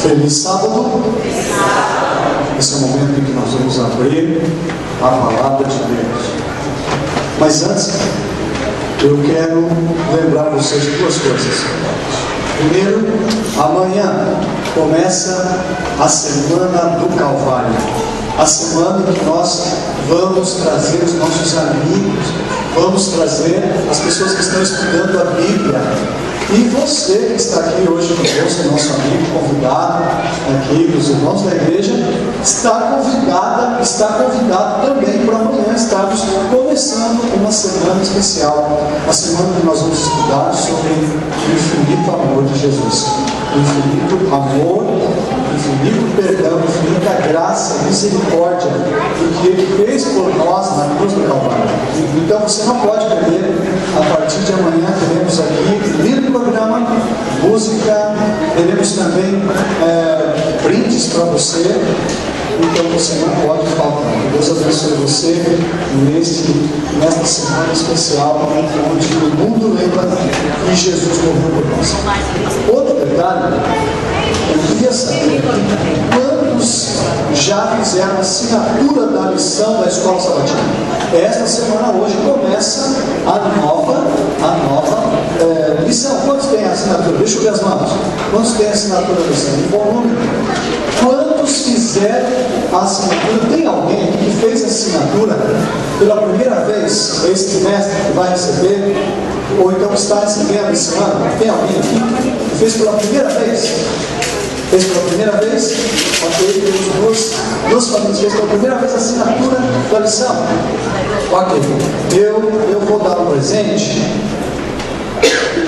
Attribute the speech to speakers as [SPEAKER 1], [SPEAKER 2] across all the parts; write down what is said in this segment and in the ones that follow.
[SPEAKER 1] Feliz sábado. Esse é o momento em que nós vamos abrir a palavra de Deus. Mas antes, eu quero lembrar vocês de duas coisas. Primeiro, amanhã começa a Semana do Calvário. A semana em que nós vamos trazer os nossos amigos, vamos trazer as pessoas que estão estudando a Bíblia. E você que está aqui hoje conosco, nosso amigo convidado, aqui dos irmãos da igreja, está convidado também para amanhã estarmos começando uma semana especial. A semana que nós vamos estudar sobre o infinito amor de Jesus. O infinito amor, o infinito perdão, a infinita graça, misericórdia, do que Ele fez por nós na cruz do Calvário. Então você não pode perder. A partir de amanhã teremos aqui lindo programa, música, teremos também brindes para você. Então você não pode faltar. Deus abençoe você nesta semana especial, onde o mundo lembra que Jesus morreu por nós. Outro detalhe, eu queria saber quantos já fizeram a assinatura da lição da Escola Sabatina. Esta semana hoje começa a nova lição. Quantos têm a assinatura? Deixa eu ver as mãos. Quantos têm a assinatura da lição? Um bom número. Quantos fizeram a assinatura? Tem alguém que fez a assinatura pela primeira vez esse trimestre que vai receber? Ou então está recebendo esse ano? Tem alguém aqui que fez pela primeira vez? Fez pela primeira vez? Ok, temos duas famílias fez pela primeira vez a assinatura da lição. Ok, eu vou dar um presente.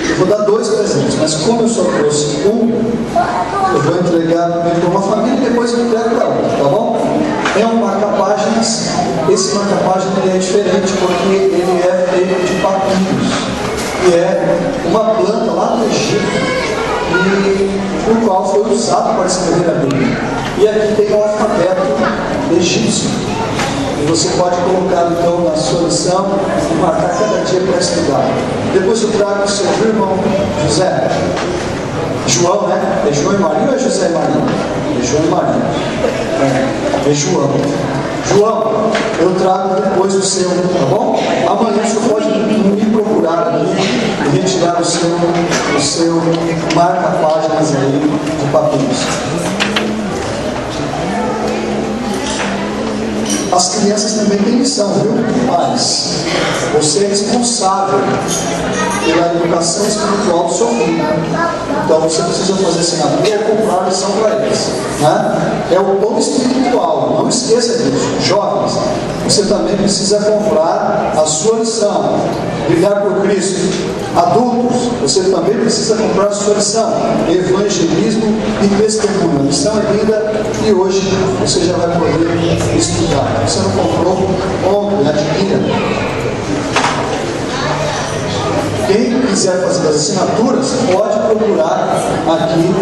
[SPEAKER 1] Eu vou dar dois presentes, mas como eu só trouxe um, eu vou entregar primeiro para uma família e depois eu entrego para outra, tá bom? É um marca-páginas. Esse marca-página é diferente porque ele é feito de papiros, que é uma planta lá do Egito, e o qual foi usado para escrever a Bíblia. E aqui tem o alfabeto egípcio. E você pode colocar então na sua lição e marcar cada dia para estudar. Depois eu trago o seu irmão José. João, né? É João e Maria ou é José e Maria? É João e Maria. É João. João, eu trago depois o seu, tá bom? Amanhã você pode me procurar ali e retirar o seu marca-páginas aí de papéis. As crianças também têm missão, viu? Pais, você é responsável pela educação espiritual do seu filho. Então você precisa fazer assinatura ou comprar a lição para eles, né? É o pão espiritual, não esqueça disso. Jovens, você também precisa comprar a sua lição, brilhar por Cristo. Adultos, você também precisa comprar a sua lição, evangelismo e testemunho. A lição é linda e hoje você já vai poder estudar. Você não comprou, compre, adquira. Quem quiser fazer as assinaturas, pode procurar aqui o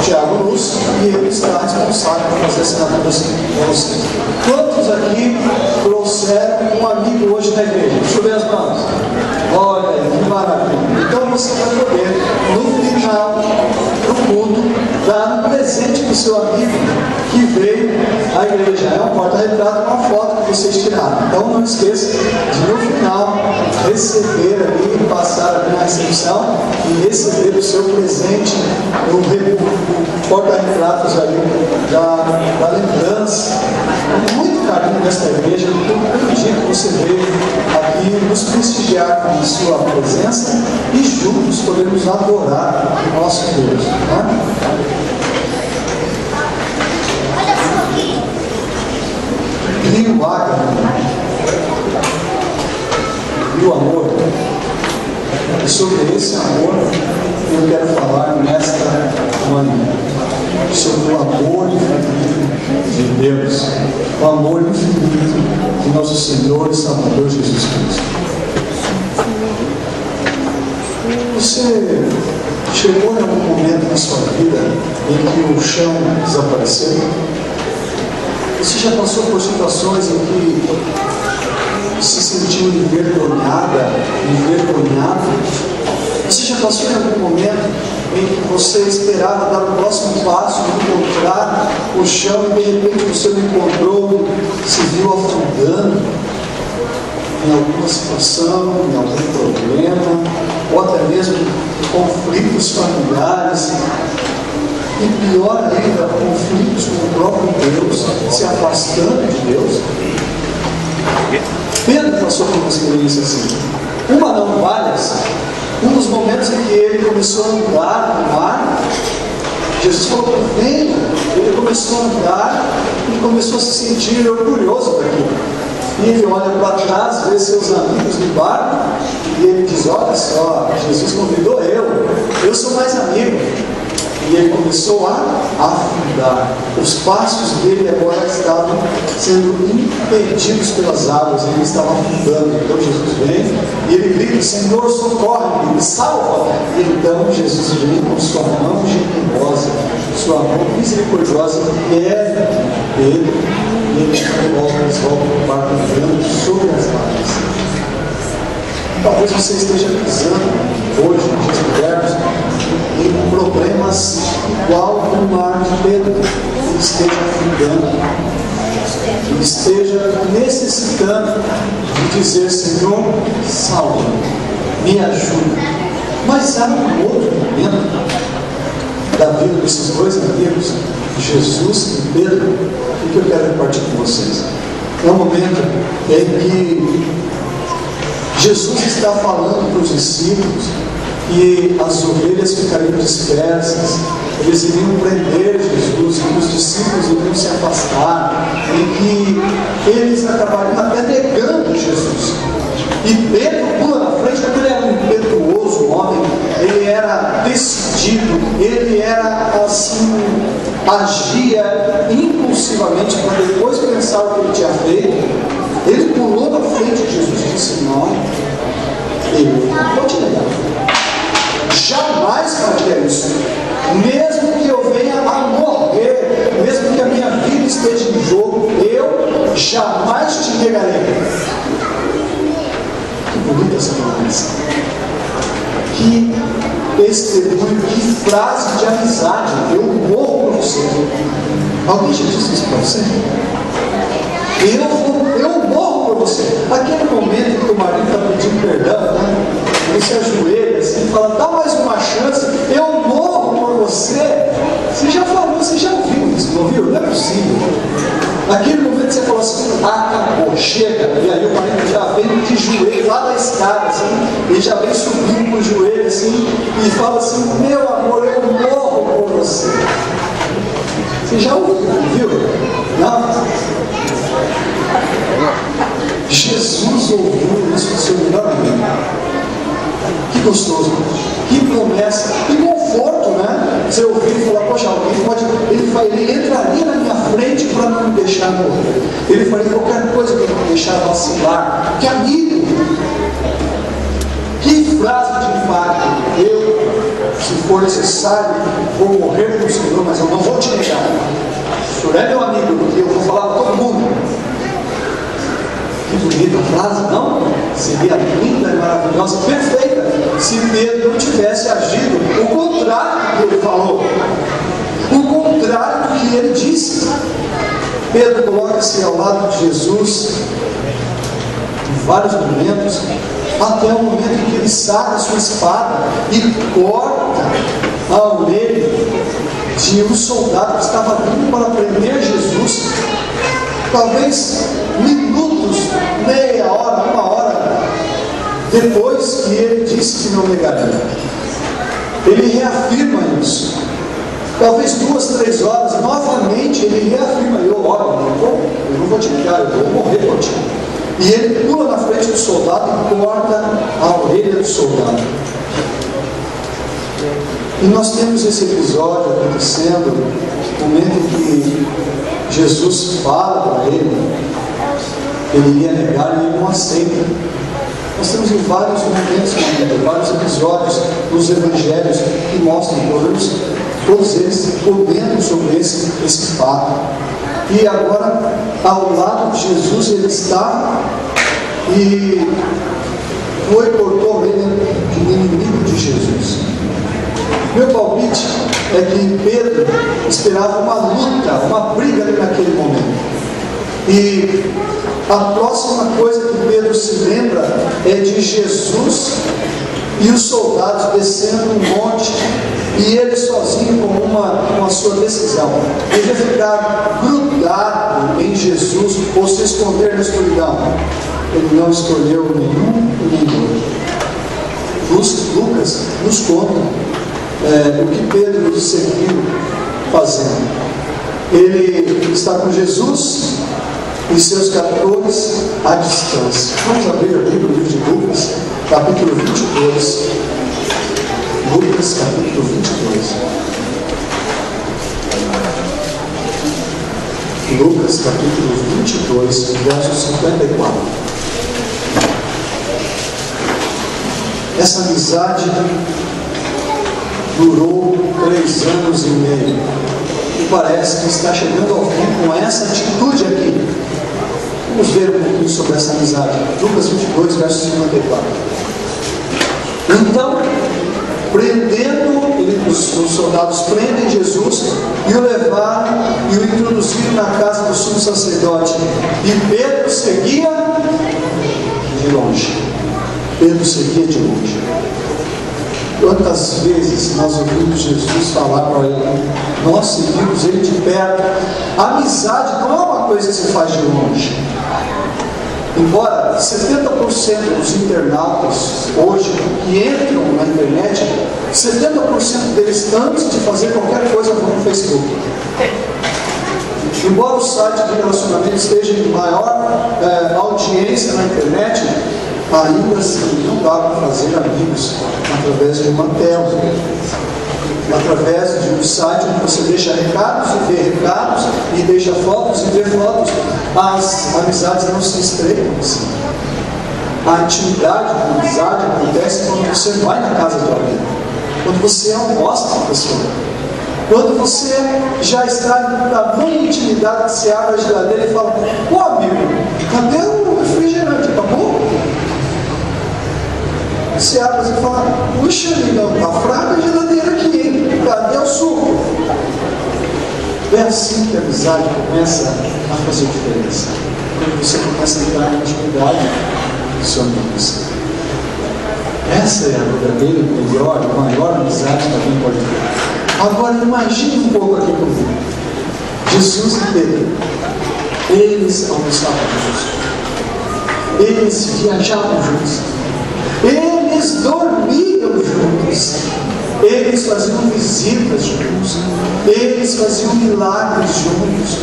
[SPEAKER 1] Tiago Luz e ele está responsável por fazer assinaturas com vocês. Quantos aqui trouxeram um amigo hoje na igreja? Deixa eu ver as mãos. Olha aí, que maravilha. Então você vai poder, no final do culto, dar um presente para o seu amigo que veio à igreja. É um porta-retrato, uma foto que vocês tiraram. Então não esqueça de, no final, receber ali, passar ali na recepção e receber o seu presente, o porta-retratos ali da lembrança. Com muito carinho desta igreja, todo dia que você veio aqui nos prestigiar com a sua presença e juntos podemos adorar o nosso Deus. Né? Rio Água, Rio Amor. E sobre esse amor eu quero falar nesta manhã. Sobre o amor infinito de Deus, o amor infinito de nosso Senhor e Salvador Jesus Cristo. Você chegou em algum momento na sua vida em que o chão desapareceu? Você já passou por situações em que se sentiu envergonhada, envergonhado? Você já passou em algum momento em que você esperava dar o próximo passo, encontrar o chão e de repente você não encontrou, se viu afundando em alguma situação, em algum problema, ou até mesmo conflitos familiares, e pior ainda, conflitos com o próprio Deus, se afastando de Deus. Pedro passou por uma experiência assim, uma não várias. Um dos momentos em que ele começou a andar no mar, Jesus falou: vem. Ele começou a andar e começou a se sentir orgulhoso daquilo. E ele olha para trás, vê seus amigos no barco e ele diz: olha só, Jesus convidou eu sou mais amigo. E ele começou a afundar. Os passos dele agora estavam sendo impedidos pelas águas, ele estava afundando. Então Jesus vem e ele grita: Senhor, socorre-me, me salva. E então Jesus vem com sua mão generosa, sua mão misericordiosa, pega Pedro e eles voltam para o barco andando sobre as águas. Talvez você esteja pisando hoje, nos dias modernos, em problemas igual ao mar de Pedro, que esteja afundando, que esteja necessitando de dizer: Senhor, salva-me, me ajuda. Mas há um outro momento da vida desses dois amigos, Jesus e Pedro, que eu quero compartilhar com vocês. É um momento em que Jesus está falando para os discípulos que as ovelhas ficariam dispersas, eles iriam prender Jesus, e os discípulos iriam se afastar, e que eles acabariam até negando Jesus. E Pedro pula na frente, porque ele era um impetuoso homem, ele era decidido, ele era assim, agia impulsivamente para depois pensar o que ele tinha feito. Ele pulou na frente de Jesus e disse: não, eu não vou te negar, jamais faria isso, mesmo que eu venha a morrer, mesmo que a minha vida esteja em jogo, eu jamais te negarei. Que bonita essa promessa, que testemunho, que frase de amizade: eu morro por você. Alguém já disse isso para você? Eu morro por você. Aquele momento em que o marido está pedindo perdão, né? Ele se ajoelha assim e fala: dá mais uma chance, eu morro por você. Você já falou, você já ouviu isso, não viu? Não é possível. Naquele momento você fala assim: acabou, chega. E aí o marido já vem de joelho lá da escada, assim, ele já vem subindo com o joelho assim, e fala assim: meu amor, eu morro por você. Você já ouviu, viu? Não? Jesus ouviu isso do seu melhor amigo. Que gostoso, que promessa, que conforto, né? Você ouvir e falar: poxa, alguém pode, ele entraria na minha frente para não me deixar morrer, ele faria qualquer coisa para não me deixar vacilar. Que amigo, que frase de impacto: eu, se for necessário, vou morrer com o Senhor, mas eu não vou te negar. O Senhor é meu amigo, porque eu vou falar para todo mundo. Que bonita frase, não? Seria linda e maravilhosa, perfeita, se Pedro não tivesse agido o contrário do que ele falou, o contrário do que ele disse. Pedro coloca-se ao lado de Jesus em vários momentos, até o momento em que ele saca a sua espada e corta a orelha de um soldado que estava vindo para prender Jesus. Talvez minutos, meia hora, uma hora depois que ele disse que não negaria, ele reafirma isso. Talvez 2, 3 horas, novamente ele reafirma: eu não vou te negar, eu vou morrer por ti. E ele pula na frente do soldado e corta a orelha do soldado. E nós temos esse episódio acontecendo no momento em que Jesus fala para ele, ele iria negar e ele não aceita. Nós temos em vários momentos na Bíblia, vários episódios nos evangelhos que mostram, pelo menos todos eles comentam sobre esse fato. E agora, ao lado de Jesus, ele está e foi cortou a orelha de um inimigo de Jesus. Meu palpite é que Pedro esperava uma luta, uma briga ali naquele momento. E a próxima coisa que Pedro se lembra é de Jesus e os soldados descendo um monte, e ele sozinho com a sua decisão. Ele ia ficar grudado em Jesus ou se esconder na escuridão. Ele não escolheu nenhum nem outro. Lucas nos conta o que Pedro seguiu fazendo. Ele está com Jesus e seus captores à distância. Vamos abrir aqui no livro de Lucas, capítulo 22. Lucas, capítulo 22. Lucas, capítulo 22, verso 54. Essa amizade durou 3 anos e meio. E parece que está chegando ao fim com essa atitude aqui. Vamos ver um pouquinho sobre essa amizade. Lucas 22, verso 54. Então, os soldados prendem Jesus e o levaram e o introduziram na casa do sumo sacerdote. E Pedro seguia de longe. Pedro seguia de longe. Quantas vezes nós ouvimos Jesus falar para ele, nós seguimos ele de perto. A amizade não é uma coisa que se faz de longe. Embora 70% dos internautas hoje que entram na internet, 70% deles, antes de fazer qualquer coisa, vão no Facebook. Embora o site de relacionamento esteja em maior audiência na internet, ainda assim não dá para fazer amigos através de uma tela, através de um site onde você deixa recados e vê recados, e deixa fotos e vê fotos. As amizades não se estreitam assim. A intimidade da amizade acontece quando você vai na casa de alguém, quando você almoça com a pessoa, quando você já está na muita intimidade, que você abre a geladeira e fala: ô amigo, cadê o refrigerante? Acabou? Você abre e fala: puxa, amigão, tá fraca a geladeira aqui, hein? Cadê o suco? É assim que a amizade começa a fazer diferença. Quando você começa a entrar na intimidade dos seus amigos. Essa é a verdadeira, melhor, maior amizade que alguém pode ter. Agora imagine um pouco aqui comigo. Jesus e Pedro, eles almoçavam juntos, eles viajavam juntos, eles dormiam juntos, eles faziam visitas juntos, eles faziam milagres juntos,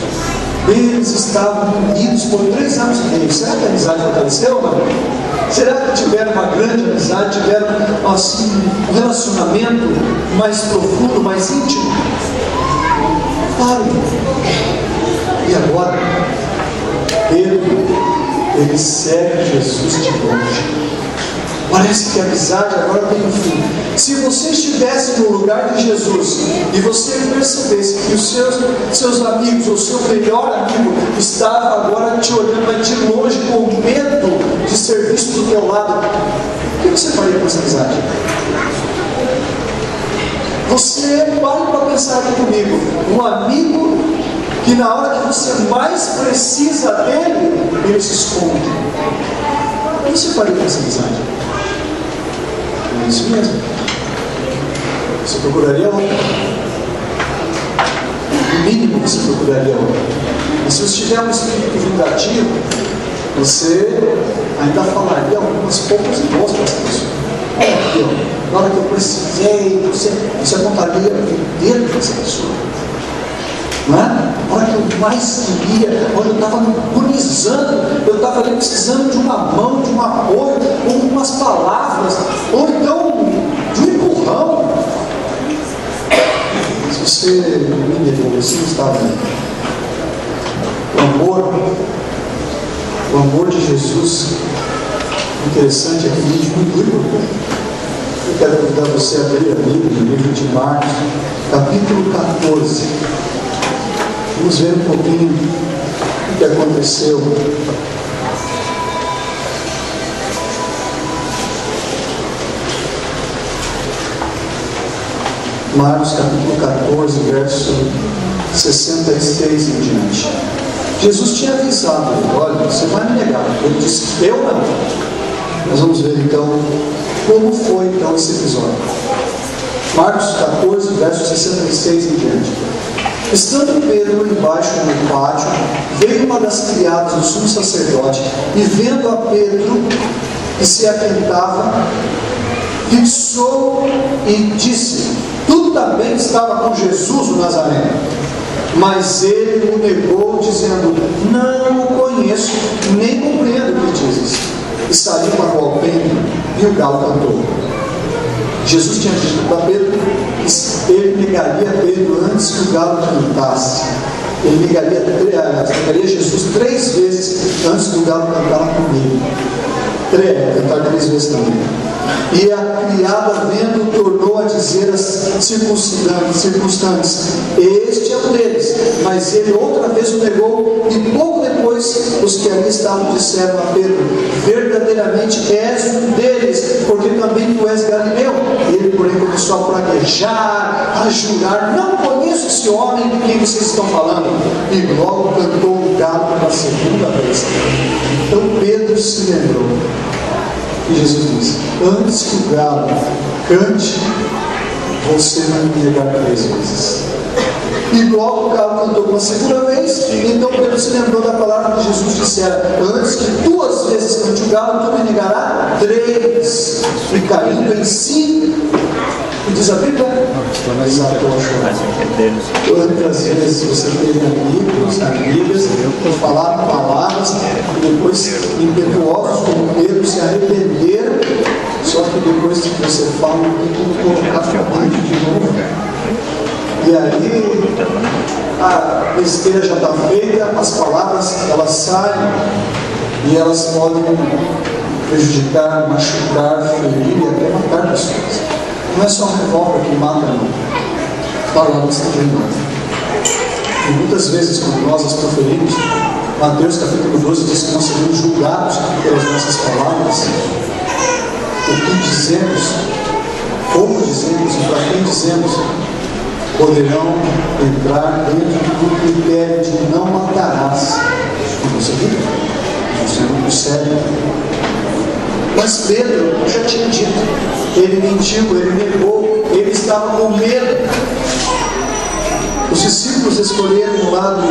[SPEAKER 1] eles estavam unidos por 3 anos e meio. Será que a amizade fortaleceu ou não? Será que tiveram uma grande amizade, tiveram assim, um relacionamento mais profundo, mais íntimo? Claro. E agora, Pedro, ele segue Jesus de longe. Parece que a amizade agora tem um fim. Se você estivesse no lugar de Jesus e você percebesse que os seus amigos, o seu melhor amigo, estava agora te olhando de longe com medo de ser visto do teu lado, o que você faria com essa amizade? Você pare para pensar aqui comigo. Um amigo que na hora que você mais precisa dele, ele se esconde. O que você faria com essa amizade? É isso mesmo. Você procuraria outra. No mínimo você procuraria outra. Mas se você tiver um espírito vingativo, você ainda falaria algumas poucas e boas para essa pessoa. Na hora que eu precisei, você apontaria o dedo para essa pessoa. Não é? Na hora que eu mais queria, quando eu estava agonizando, eu estava ali precisando de uma mão, de um apoio, ou umas palavras, ou então de um empurrão. Se você me levou, você não estava ali. O amor de Jesus, interessante, é que ele diminui por pouco. Eu quero convidar você a abrir a Bíblia, no livro de Marcos, capítulo 14. Vamos ver um pouquinho o que aconteceu. Marcos capítulo 14, verso 66 em diante. Jesus tinha avisado ele: olha, você vai me negar. Ele disse: eu não. Nós vamos ver então como foi então esse episódio. Marcos 14, verso 66 em diante. Estando Pedro embaixo no pátio, veio uma das criadas do sumo sacerdote, e vendo a Pedro que se atentava, fixou e disse: tu também estava com Jesus o Nazareno. Mas ele o negou, dizendo: não o conheço, nem compreendo o que dizes. E saiu para o alpendre, e o galo cantou. Jesus tinha dito para Pedro que ele negaria Pedro antes que o galo cantasse. Ele negaria Jesus 3 vezes antes do galo cantar comigo. Cantar 3 vezes também. E a criada, vendo, tornou a dizer às circunstantes: este é um deles. Mas ele outra vez o negou, e pouco depois os que ali estavam disseram a Pedro: verdadeiramente és um deles, porque também tu és Galileu. Ele, porém, começou a praguejar, a jurar: não conheço esse homem de quem vocês estão falando. E logo cantou o galo pela segunda vez. Então Pedro se lembrou. E Jesus disse: antes que o galo cante, você vai me negar 3 vezes. E logo o galo cantou pela segunda vez. Então Pedro se lembrou da palavra que Jesus dissera: antes que 2 vezes cante o galo, tu me negarás 3. E caindo em si, e diz a Bíblia, quantas vezes você teve amigos, amigas, que falaram palavras e depois, impetuosos como Pedro, se arrependeram, só que depois que você fala, tem que colocar para dentro de novo. E aí a besteira já está feita, as palavras elas saem e elas podem prejudicar, machucar, ferir e até matar pessoas. Não é só um revólver que mata, não. Palavras também matam. E muitas vezes, quando nós as proferimos, Mateus capítulo 12 diz que nós seremos julgados pelas nossas palavras. O que dizemos, como dizemos e para quem dizemos, poderão entrar dentro do critério de não matarás. E você viu? Você não percebe. Mas Pedro já tinha dito, ele mentiu, ele negou, ele estava com medo. Os discípulos escolheram o lado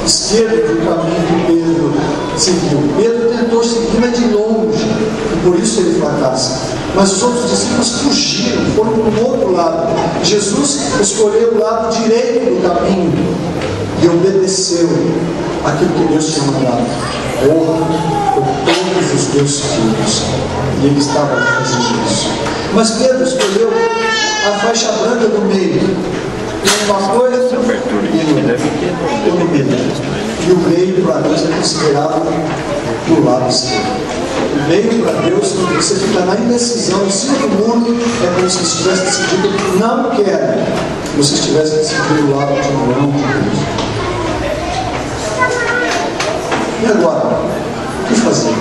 [SPEAKER 1] esquerdo do caminho que Pedro seguiu. Pedro tentou seguir, mas de longe, e por isso ele fracassa. Mas os outros discípulos fugiram, foram para o outro lado. Jesus escolheu o lado direito do caminho e obedeceu aquilo que Deus tinha mandado: honra por todos os teus filhos. E ele estava fazendo isso. Mas Pedro escolheu a faixa branca do meio. Uma coisa e no meio. E o meio para Deus é considerado do lado esquerdo. O meio para Deus, quando você fica na indecisão em cima do muro, é como se estivesse decidido não quero. Você estivesse decidido o lado de não de Deus. E agora? O que fazer?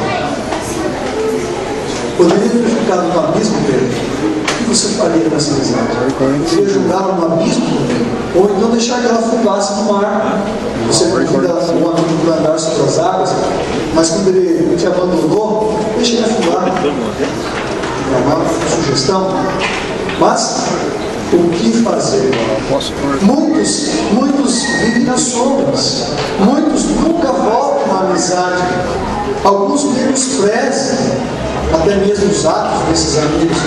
[SPEAKER 1] Poderia ter ficado no abismo, Pedro? O que você faria nessa decisão? Poderia jogá-lo no abismo, ou então deixar que ela afundasse no mar. Você convida um amigo para andar sobre as águas, mas quando ele te abandonou, deixa ele afundar. É uma sugestão. Mas o que fazer? Muitos vivem nas sombras. Muitos nunca voltam à amizade. Alguns menosprezam até mesmo os atos desses amigos.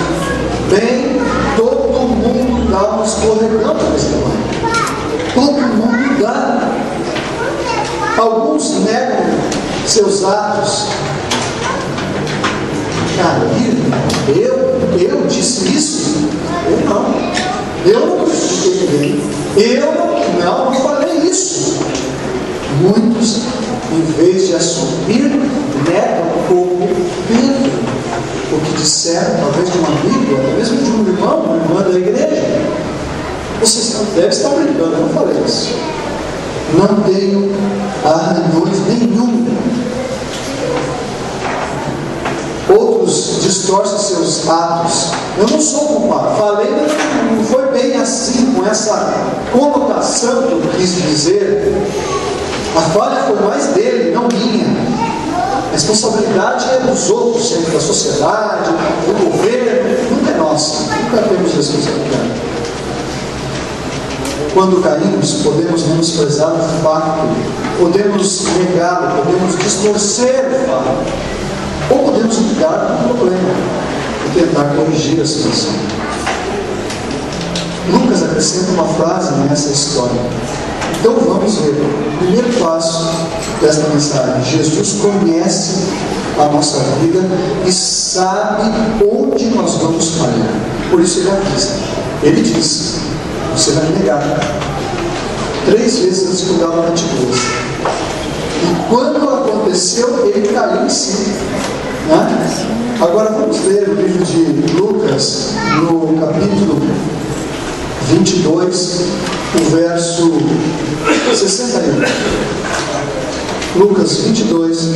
[SPEAKER 1] Bem, todo mundo dá um escorregão para esse tamanho. Todo mundo dá. Alguns negam seus atos. Eu disse isso? Eu não critiquei ninguém. Eu não falei isso. Muitos, em vez de assumir, negam como Pedro o que disseram, talvez de um amigo, até mesmo de um irmão, uma irmã da igreja. Vocês devem estar brincando, eu não falei isso. Não tenho arranhões nenhum. Outros distorcem seus atos. Eu não sou culpado. Falei, mas com essa conotação que eu quis dizer, a falha foi mais dele, não minha. A responsabilidade é dos outros, sempre da sociedade, do governo, nunca é nossa, nunca temos responsabilidade. Quando caímos, podemos menosprezar o fato, podemos negá-lo, podemos distorcer o fato, ou podemos lidar com o problema e tentar corrigir a situação. Lucas acrescenta uma frase nessa história. Então vamos ver, o primeiro passo desta mensagem: Jesus conhece a nossa vida e sabe onde nós vamos falhar. Por isso ele avisa. Ele diz: você vai me negar 3 vezes antes que eu dava na tigresa. E quando aconteceu, ele caiu em si, né? Agora vamos ler o livro de Lucas, no capítulo 22, o verso 61. Lucas 22,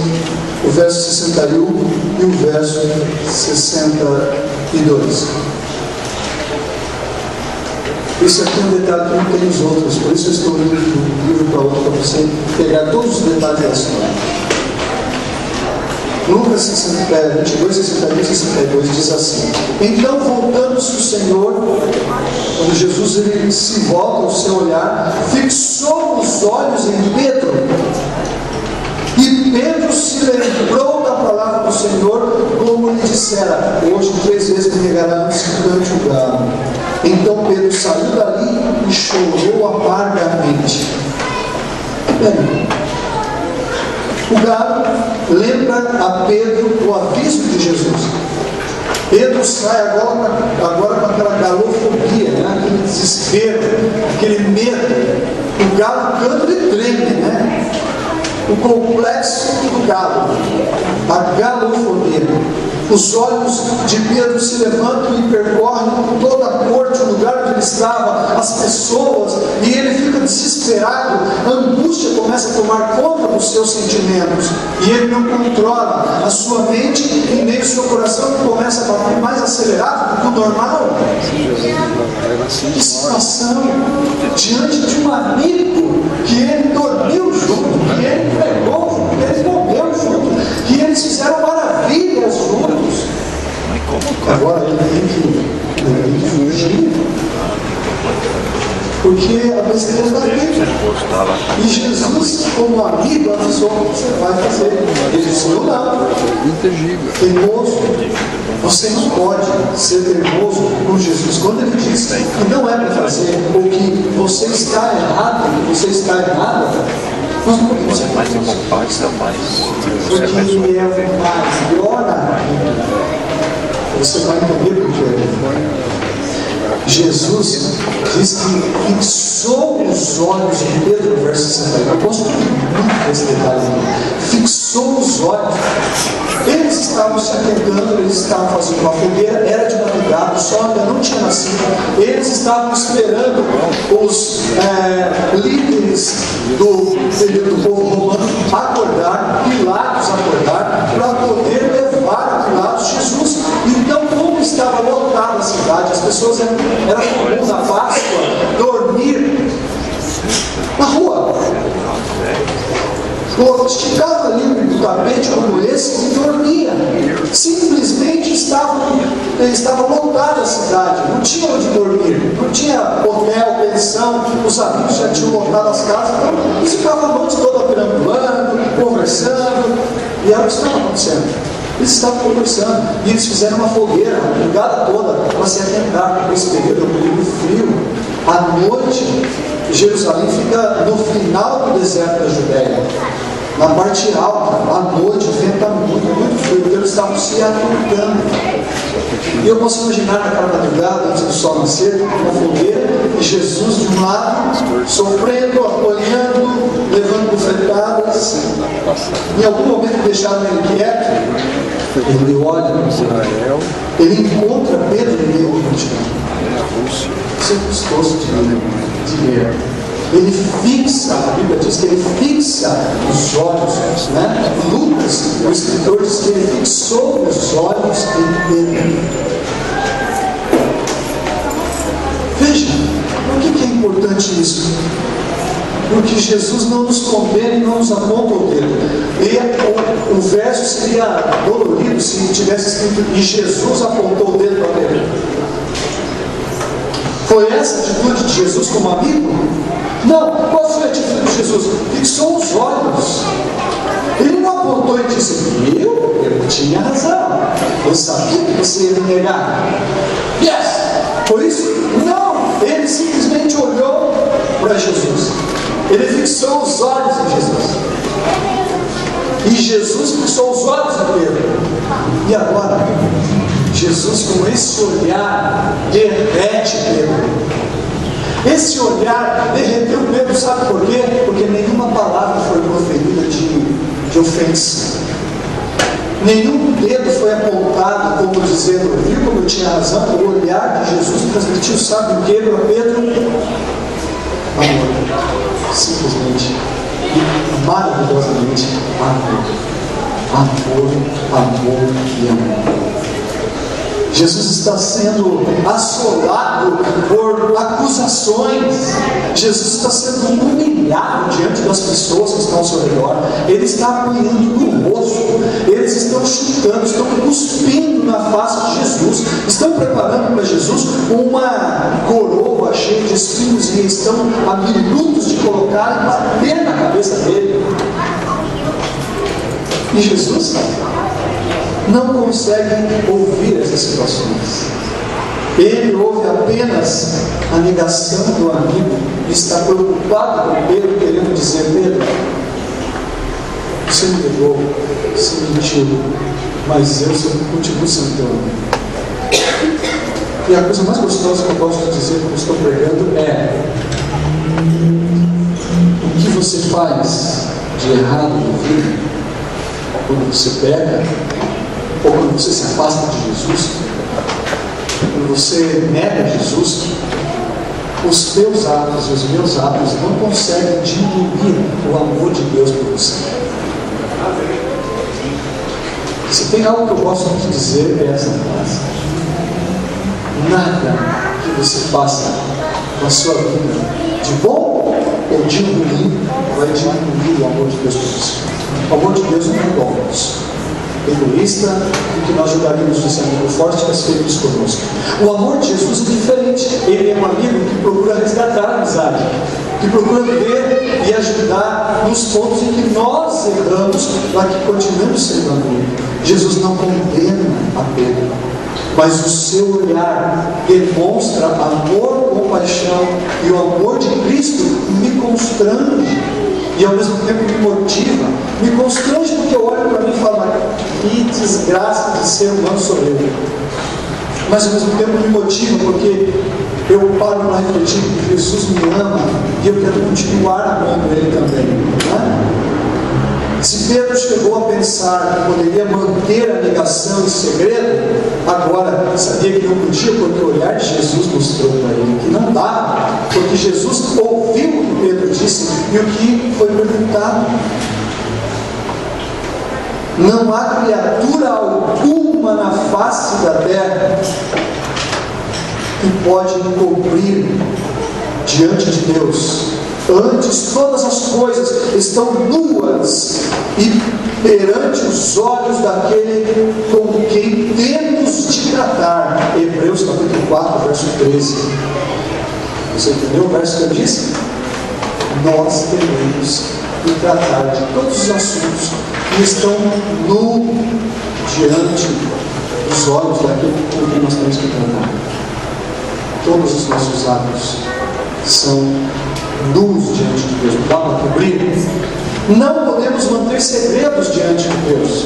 [SPEAKER 1] o verso 61 e o verso 62. Isso aqui é um detalhe que não tem os outros, por isso eu estou indo de um livro para outro, para você pegar todos os detalhes da história. Lucas 22, 61 e 62 diz assim: então, voltando-se o Senhor, quando Jesus ele se volta, o seu olhar fixou os olhos em Pedro, e Pedro se lembrou da palavra do Senhor, como lhe dissera: hoje 3 vezes me negará antes que cante o galo. Então Pedro saiu dali e chorou amargamente. Bem, o galo lembra a Pedro o aviso de Jesus. Pedro sai agora com aquela galofobia, né? Aquele desespero, aquele medo. O galo canta e treme, né? O complexo do galo, a galofobia. Os olhos de Pedro se levantam e percorrem toda a corte, o lugar onde ele estava, as pessoas, e ele fica desesperado. A angústia começa a tomar conta dos seus sentimentos, e ele não controla a sua mente e nem o seu coração, que começa a bater mais acelerado do que o normal. Que situação! Diante de um amigo que ele dormiu junto, que ele pregou junto, que ele comeu junto, que eles fizeram maravilhas juntos. Agora ele tem que fugir, porque a besteira da vida. E Jesus, como amigo, avisou: você vai fazer. Ele disse: eu não. Teimoso. Você não pode ser teimoso com Jesus. Quando ele diz que não é para fazer, ou que você está errado, que você está errada, nós não podemos ser teimosos. Porque ele é o maior amigo. Você vai entender por quê. Jesus diz que fixou os olhos de Pedro, no verso 61. Eu gosto muito desse detalhe. Fixou os olhos. Eles estavam se aquecendo, eles estavam fazendo uma fogueira, era de madrugada, o sol ainda não tinha nascido. Eles estavam esperando os líderes do povo romano acordar, Pilatos acordar, para poder levar a Pilatos Jesus. Então, como estava lotada a cidade, as pessoas eram comuns na Páscoa dormir na rua. Esticava ali no tapete como esse e dormia. Simplesmente estava lotada a cidade, não tinha onde dormir, não tinha hotel, pensão, os amigos já tinham lotado as casas, então eles ficavam a noite toda perambulando, conversando, e era o que estava acontecendo. Eles estavam conversando e eles fizeram uma fogueira a madrugada toda para se aquentar, porque esse período é um período frio. À noite, Jerusalém fica no final do deserto da Judéia, na parte alta. À noite venta muito frio, então eles estavam se aquentando. E eu posso imaginar naquela madrugada, antes do sol nascer, uma fogueira, e Jesus de um lado, sofrendo, apanhando, levando bufetadas. Em algum momento deixaram ele quieto. Ele olha para Israel, ele encontra Pedro em meio ao multidão. Isso é gostoso de ler. Ele fixa, a Bíblia diz que ele fixa os olhos, né? Lucas, o escritor, diz que ele fixou os olhos em Pedro. Veja, o que importante isso? Porque Jesus não nos condena e não nos aponta o dedo. E o verso seria dolorido se tivesse escrito: e Jesus apontou o dedo para Pedro. Foi essa a atitude de Jesus como amigo? Não. Qual foi a atitude de Jesus? Fixou os olhos. Ele não apontou e disse: eu tinha razão, eu sabia que você ia me negar. Yes! Foi isso? Não. Ele simplesmente olhou para Jesus. Ele fixou os olhos em Jesus. E Jesus fixou os olhos em Pedro. E agora, Jesus, com esse olhar, derrete Pedro. Esse olhar derreteu Pedro, sabe por quê? Porque nenhuma palavra foi proferida de ofensa. Nenhum dedo foi apontado como dizendo: viu como eu tinha razão? O olhar de Jesus transmitiu, sabe o que para Pedro? Amor. Simplesmente e maravilhosamente amor. Amor e amor. Jesus está sendo assolado por acusações. Jesus está sendo humilhado diante das pessoas que estão ao seu redor. Ele está apanhando no rosto. Eles estão chutando, estão cuspindo na face de Jesus. Estão preparando para Jesus uma coroa cheia de espinhos e estão a minutos de colocar e bater na cabeça dele. E Jesus não consegue ouvir essas situações. Ele ouve apenas a negação do amigo e está preocupado com Pedro, querendo dizer: Pedro, você me negou, você mentiu, mas eu continuo sendo teu amigo. E a coisa mais gostosa que eu posso te dizer quando estou pregando é: o que você faz de errado no vida, quando você pega, ou quando você se afasta de Jesus, quando você nega Jesus, os teus atos e os meus atos não conseguem diminuir o amor de Deus por você. Se tem algo que eu gosto muito de dizer, é essa frase: nada que você faça na sua vida, de bom ou de ruim, vai diminuir o amor de Deus por você. O amor de Deus não é igual a nós, egoísta, e que nós julgaríamos desse amigo forte que feito isso conosco. O amor de Jesus é diferente. Ele é um amigo que procura resgatar a amizade, que procura ver e ajudar nos pontos em que nós erramos, para que continuemos sendo amigos. Jesus não condena a Pedro, mas o seu olhar demonstra amor, compaixão, e o amor de Cristo me constrange e ao mesmo tempo me motiva. Me constrange porque eu olho para mim e falo: que desgraça de ser humano sou eu. Mas ao mesmo tempo me motiva porque eu paro para refletir que Jesus me ama e eu quero continuar amando Ele também, né? Se Pedro chegou a pensar que poderia manter a negação em segredo, agora sabia que não podia, porque o olhar de Jesus mostrou para ele que não dava, porque Jesus ouviu o que Pedro disse e o que foi perguntado. Não há criatura alguma na face da terra que pode encobrir diante de Deus. Antes, todas as coisas estão nuas e perante os olhos daquele com quem temos de tratar. Hebreus capítulo 4, verso 13. Você entendeu o verso que eu disse? Nós teremos de tratar de todos os assuntos que estão nu diante dos olhos daquele com quem nós temos que tratar. Todos os nossos atos são nus diante de Deus. Não dá para cobrir. Não podemos manter segredos diante de Deus.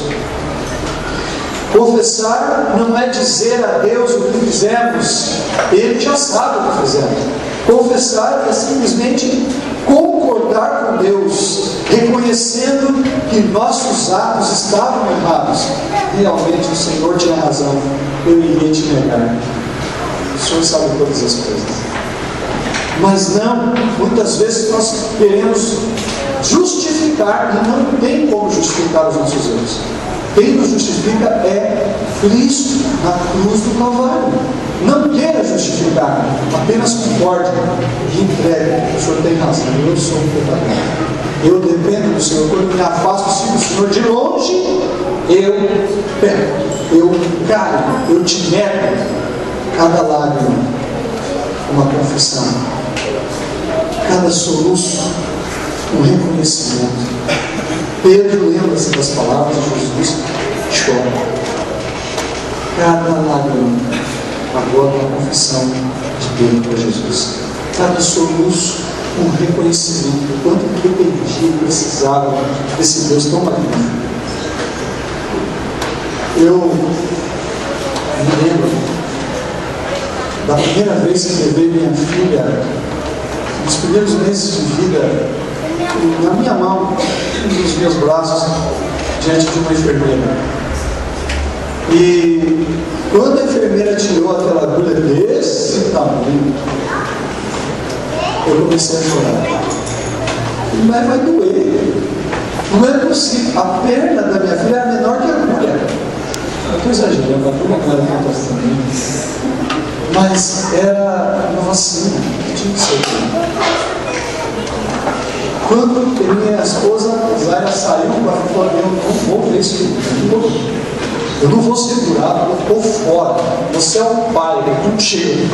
[SPEAKER 1] Confessar não é dizer a Deus o que fizemos. Ele já sabe o que fizemos. Confessar é simplesmente concordar com Deus, reconhecendo que nossos atos estavam errados. Realmente o Senhor tinha razão, eu iria te negar. O Senhor sabe todas as coisas. Mas não, muitas vezes nós queremos justificar, e não tem como justificar os nossos erros. Quem nos justifica é Cristo na cruz do Calvário. Não queira justificar. justificar, apenas concorde e entregue. O Senhor tem razão, eu sou um pecador. Eu dependo do Senhor. Quando me afasto, sigo o Senhor de longe, eu peco, eu caio, eu te nego. Cada lágrima, uma confissão. Cada soluço, um reconhecimento. Pedro lembra-se das palavras de Jesus, chora. Cada lágrima, agora uma confissão de Pedro para Jesus. Cada soluço, um reconhecimento do quanto que eu pedi, precisava desse Deus tão magnífico. Eu me lembro da primeira vez que levei minha filha, nos primeiros meses de vida, na minha mão, nos meus braços, diante de uma enfermeira. E quando a enfermeira tirou aquela agulha desse tamanho, eu comecei a chorar. Mas vai doer. Não é possível. A perna da minha filha era menor que a agulha. Eu estou exagerando, a agulha não era tanto assim. Mas era uma vacina, tinha que ser. Quando minha esposa Zaira saiu para fora, eu não vou ver isso. Eu não vou segurar, eu estou fora. Você é um pai, é contigo.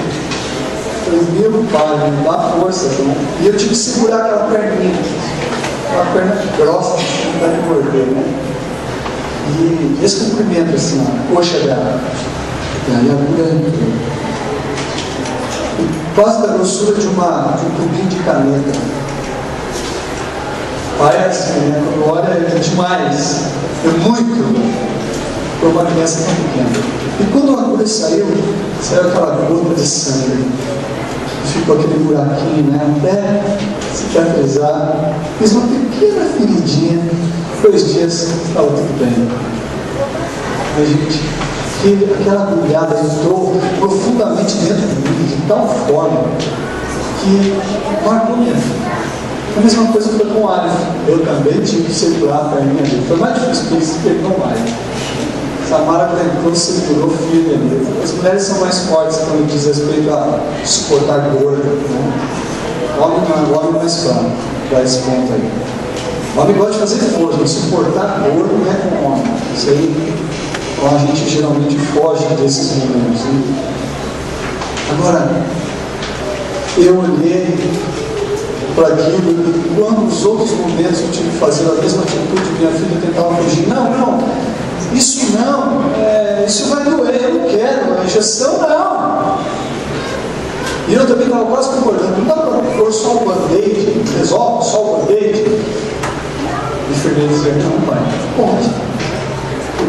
[SPEAKER 1] Eu falei, meu pai, me dá força. Então. E eu tive que segurar aquela perninha. Uma perna grossa, não dá de morder, né? E esse cumprimento, assim, a coxa dela. E aí a agulha entrou. Quase da grossura de um tubinho de caneta. Parece, né? Quando olha, é demais. É muito. Para uma criança tão pequena. E quando a agulha saiu aquela gota de sangue. Ficou aquele buraquinho, né? Até cicatrizar. Fiz uma pequena feridinha. 2 dias estava tudo bem. Mas, gente, aquela agulhada entrou profundamente dentro de mim, de tal forma que marcou minha vida. A mesma coisa foi com o Aleph. Eu também tive que segurar a perninha dele. Foi mais difícil porque ele se pegou mais. Samara aguentou, segurou firme ali. As mulheres são mais fortes quando diz respeito a suportar dor. Né? O homem mais claro, dá esse ponto aí. O homem gosta de fazer força, mas suportar dor não é com o homem. Isso aí, então a gente geralmente foge desses momentos. Né? Agora, eu olhei para aquilo e quando nos outros momentos eu tive que fazer a mesma atitude, minha filha tentava fugir. Não. Isso não, isso vai doer, eu não quero, a injeção não. E eu também estava quase concordando, não dá para pôr só o band-aid, resolve só o band-aid. O enfermeiro dizia, não, pai, pode.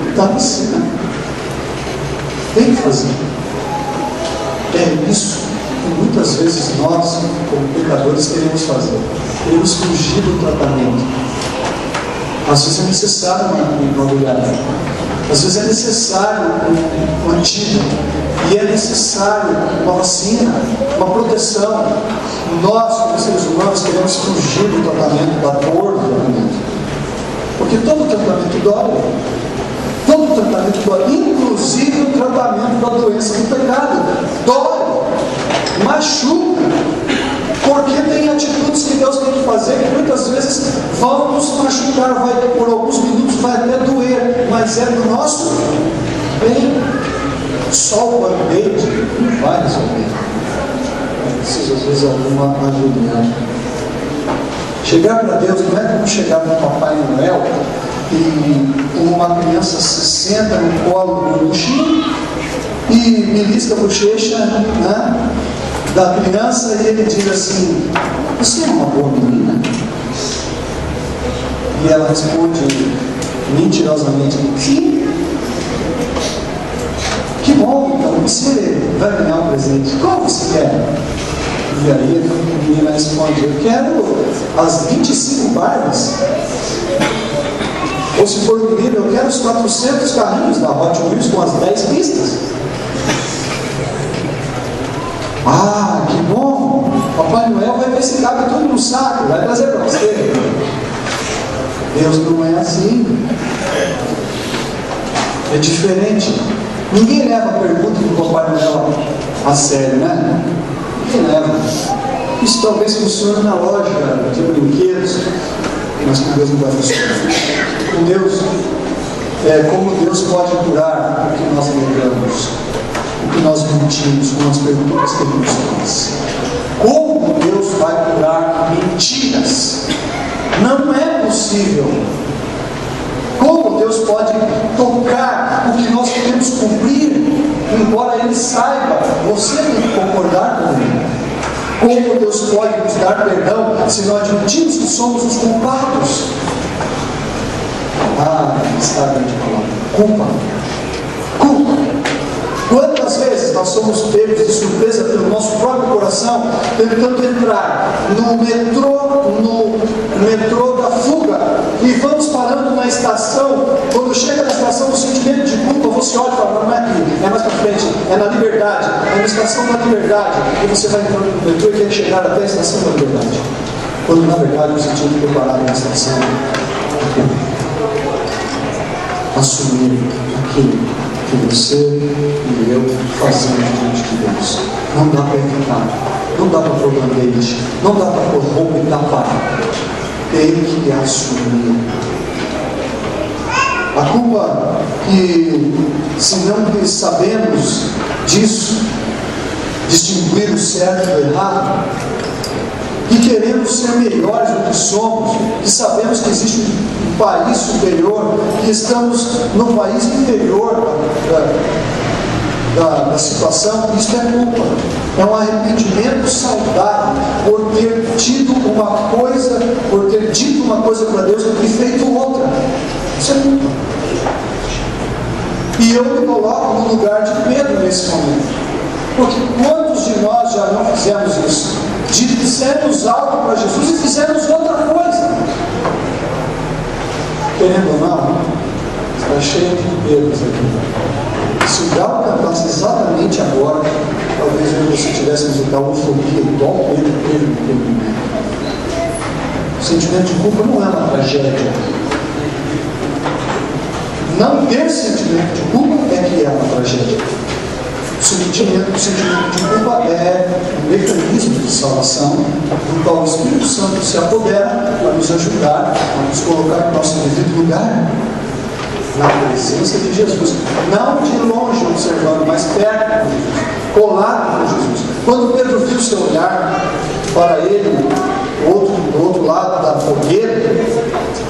[SPEAKER 1] Está me ensinando. Tem que fazer. É isso que muitas vezes nós, como pecadores, queremos fazer. Queremos fugir do tratamento. Às vezes é necessário uma agulhada. Às vezes é necessário um antídoto. E é necessário uma vacina, uma proteção. Nós, como seres humanos, queremos fugir do tratamento, da dor do tratamento. Porque todo tratamento dói. Todo tratamento dói. Inclusive o tratamento da doença do pecado. Dói. Machuca. Porque tem atitudes que Deus tem que fazer que muitas vezes vão nos machucar, por alguns minutos vai até doer, mas é do nosso bem. Só o band-aid não vai resolver. Precisa às vezes alguma ajuda. Chegar para Deus não é como chegar para o Papai Noel e uma criança se senta no colo do bichinho e belisca a bochecha, né, da criança e ele diz assim, você é uma boa menina? E ela responde mentirosamente, sim. Que bom, então você vai ganhar um presente. Qual você quer? E aí a menina responde, eu quero as 25 Barbies. Ou se for menino, eu quero os 400 carrinhos da Hot Wheels com as 10 pistas. Ah, que bom! Papai Noel vai ver se cabe tudo no saco, vai trazer para você. Deus não é assim. É diferente. Ninguém leva a pergunta do Papai Noel a sério, né? Ninguém leva. Isso talvez funcione na loja de brinquedos, mas com Deus não vai funcionar. Com Deus, como Deus pode curar o que nós negamos, o que nós mentimos, com as perguntas que Ele nos faz. Como Deus vai curar mentiras? Não é possível. Como Deus pode tocar o que nós queremos cumprir, embora Ele saiba, você tem que concordar com Ele. Como Deus pode nos dar perdão se nós admitimos que somos os culpados? Está a grande palavra. Culpa. Quantas vezes nós somos pegos de surpresa pelo nosso próprio coração, tentando entrar no metrô da fuga, e vamos parando na estação. Quando chega na estação, o sentimento de culpa, você olha e fala: não é aqui, é mais para frente, é na Liberdade, é na estação da Liberdade, e você vai entrando no metrô e quer chegar até a estação da Liberdade, quando na verdade você tinha que preparar na estação assumir aquilo que você e eu fazemos diante de Deus. Não dá para evitar, não dá para pôr band-aid, não dá para pôr roupa e tapar. Tem que assumir. A culpa que, se não sabemos disso, distinguir o certo do errado, e queremos ser melhores do que somos, que sabemos que existe um país superior, que estamos no país inferior da situação, isso é culpa. É um arrependimento saudável por ter tido uma coisa, por ter dito uma coisa para Deus e feito outra. Isso é culpa. E eu me coloco no lugar de Pedro nesse momento, porque quantos de nós já não fizemos isso? Dissemos algo para Jesus e fizemos outra coisa. Querendo ou não, está cheio de Pedros aqui. Se o galo cantasse exatamente agora, talvez eu e você tivéssemos o galofobia igual Pedro teve. O sentimento de culpa não é uma tragédia. Não ter sentimento de culpa é que é uma tragédia. O sentimento de culpa é um mecanismo de salvação no qual o Espírito Santo se apodera para nos ajudar a nos colocar em nosso devido lugar na presença de Jesus, não de longe observando, mas perto de Jesus, colado com Jesus. Quando Pedro viu seu olhar para ele, do outro lado da fogueira,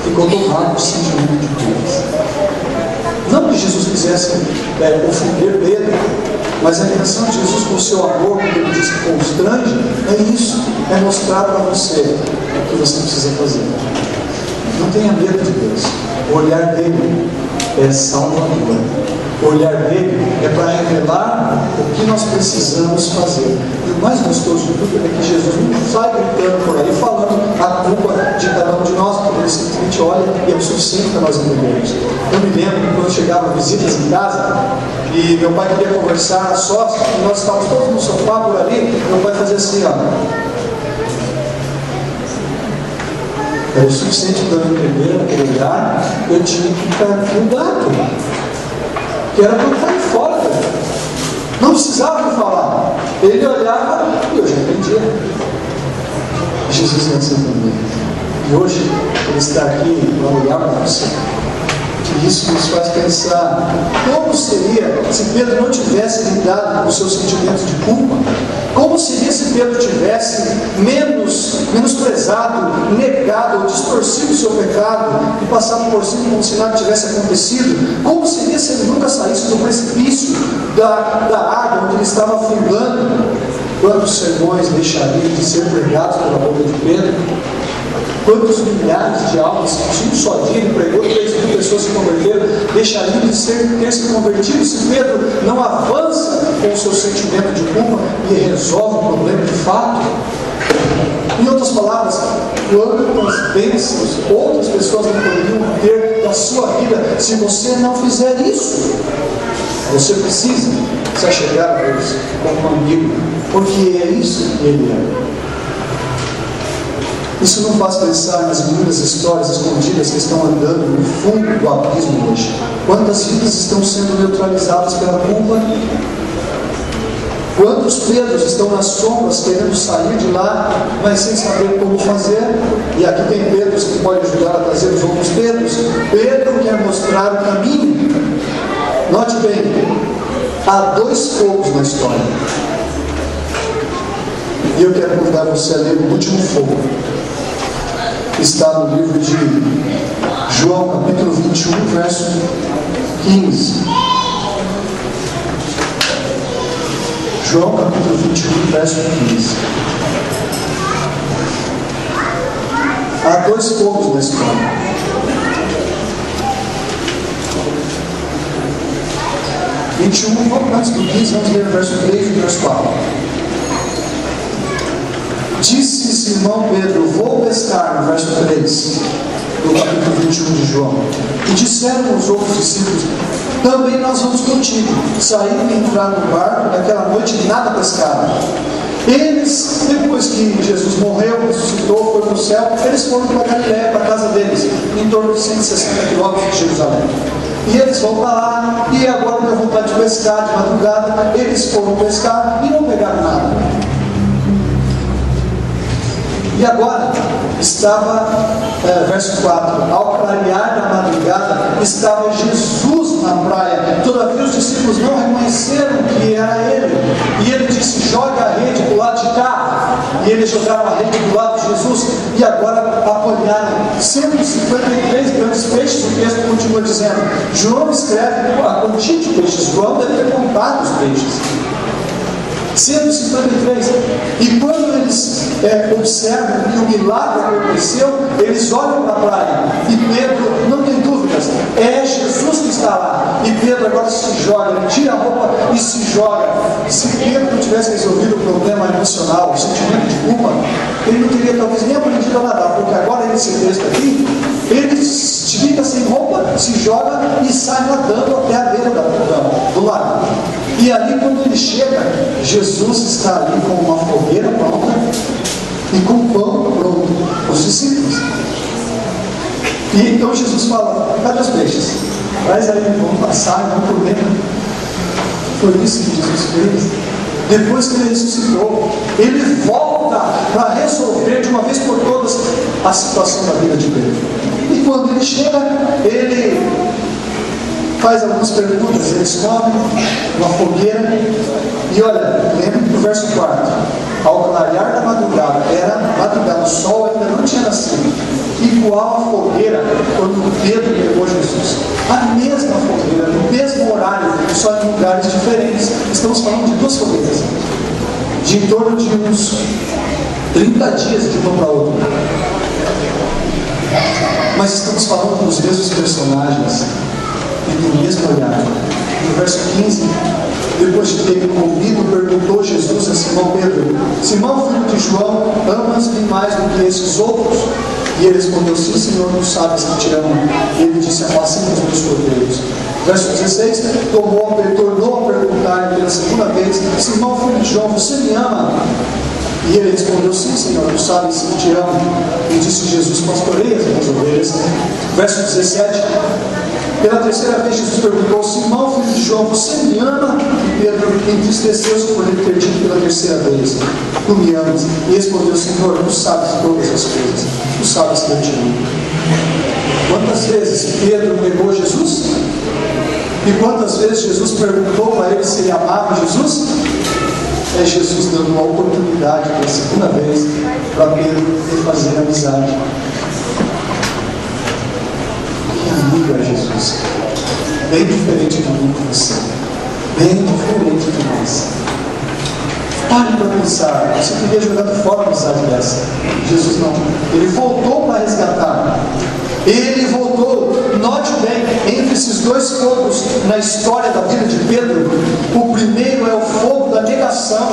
[SPEAKER 1] ficou tomado do sentimento de culpa. Não que Jesus quisesse ofender Pedro, mas a intenção de Jesus com o seu amor, quando ele diz que constrange, é isso, é mostrar para você o que você precisa fazer. Não tenha medo de Deus. O olhar dele é salvador. O olhar dele é para revelar o que nós precisamos fazer. E o mais gostoso de tudo é que Jesus não sai gritando por aí, falando a culpa de cada um de nós, porque ele simplesmente olha e é o suficiente para nós entendermos. Eu me lembro que quando chegavam visitas em casa, e meu pai queria conversar a sós, e nós estávamos todos no sofá por ali, meu pai fazia assim, ó. Era o suficiente para eu entender aquele olhar, eu tinha que ficar no gato, que era para eu estar fora. Não precisava me falar. Ele olhava e eu já entendia. Jesus é assim também. E hoje ele está aqui para olhar para você. E isso nos faz pensar como seria se Pedro não tivesse lidado com os seus sentimentos de culpa. Como seria se Pedro tivesse menosprezado, negado ou distorcido o seu pecado e passado por cima como se nada tivesse acontecido? Como seria se ele nunca saísse do precipício da água onde ele estava afundando? Quantos sermões deixariam de ser pregados pela boca de Pedro? Quantos milhares de almas que um só dia ele pregou, 3.000 pessoas se converteram, deixariam de ter se convertido se Pedro não avança com o seu sentimento de culpa e resolve o problema de fato? Em outras palavras, quantas bênçãos outras pessoas não poderiam ter na sua vida se você não fizer isso? Você precisa se achegar a Deus como um amigo, porque é isso que Ele é. Isso não faz pensar nas inúmeras histórias escondidas que estão andando no fundo do abismo hoje. Quantas vidas estão sendo neutralizadas pela culpa? Quantos Pedros estão nas sombras querendo sair de lá, mas sem saber como fazer? E aqui tem Pedros que pode ajudar a trazer os outros Pedros. Pedro quer mostrar o caminho. Note bem, há dois fogos na história. E eu quero convidar você a ler o último fogo. Está no livro de João, capítulo 21, verso 15. João, capítulo 21, verso 15. Há dois fogos na história. Antes do 15, vamos ler o verso 3 e o verso 4. Disse Simão Pedro: vou pescar, no verso 3 do capítulo 21 de João. E disseram os outros discípulos: também nós vamos contigo. Saíram e entraram no barco, naquela noite nada pescaram. Eles, depois que Jesus morreu, ressuscitou, foi para o céu, eles foram para Galiléia, para a casa deles, em torno de 160 quilômetros de Jerusalém. E eles vão para lá, e agora deu vontade de pescar de madrugada. Eles foram pescar e não pegaram nada. E agora estava, verso 4, ao clarear da madrugada, estava Jesus na praia. Todavia os discípulos não reconheceram que era ele. E ele disse: joga a rede do lado de cá. E eles jogaram a rede do lado de Jesus. E agora apanharam 153 grandes peixes. O texto continua dizendo. João escreve a quantia de peixes. João deve ter contado os peixes. 153. E quando eles observam que o milagre aconteceu, eles olham para a praia. E Pedro, não tem dúvidas, é Jesus que está lá. E Pedro agora se joga, ele tira a roupa e se joga. Se Pedro não tivesse resolvido o problema emocional, o sentimento de culpa, ele não teria talvez nem aprendido a nadar, porque agora nesse texto aqui, ele fica sem roupa, se joga e sai nadando até a beira do lago. E ali, quando ele chega, Jesus está ali com uma fogueira pronta e com pão pronto, os discípulos. E então Jesus fala: cadê os peixes? Traz aí, vamos passar, vamos comer. Foi isso que Jesus fez. Depois que ele ressuscitou, ele volta para resolver de uma vez por todas a situação da vida de Pedro. E quando ele chega, ele faz algumas perguntas. Eles comem uma fogueira. E olha, lembra do verso 4: ao clarear da madrugada, era madrugada, o sol ainda não tinha nascido, igual a fogueira quando Pedro levou Jesus. A mesma fogueira, no mesmo horário, só em lugares diferentes. Estamos falando de duas fogueiras, de em torno de uns 30 dias de uma para outra. Mas estamos falando dos mesmos personagens e do mesmo olhar. No verso 15, depois de ter comido, perguntou Jesus a Simão Pedro: Simão, filho de João, amas-me mais do que esses outros? E ele respondeu: sim, Senhor, tu sabes que te amo. E ele disse: apacenta os meus cordeiros. Verso 16, tornou a perguntar pela segunda vez: Simão, filho de João, você me ama? E ele respondeu: sim, Senhor, tu sabes que te amo. E disse Jesus: pastorei as minhas ovelhas. Verso 17, pela terceira vez Jesus perguntou: Simão, filho de João, você me ama? E Pedro entristeceu-se por ele ter dito pela terceira vez: tu me amas? E respondeu: Senhor, tu sabes todas as coisas, tu sabes que eu te amo. Quantas vezes Pedro negou Jesus? E quantas vezes Jesus perguntou para ele se ele amava Jesus? É Jesus dando uma oportunidade pela segunda vez para Pedro fazer amizade. Que amigo é Jesus! Bem diferente de mim e você, bem diferente de nós. Pare para pensar. Você queria jogar fora a amizade dessa. Jesus não. Ele voltou para resgatar. Ele voltou. Note bem, entre esses dois fogos na história da vida de Pedro, o primeiro é o fogo da negação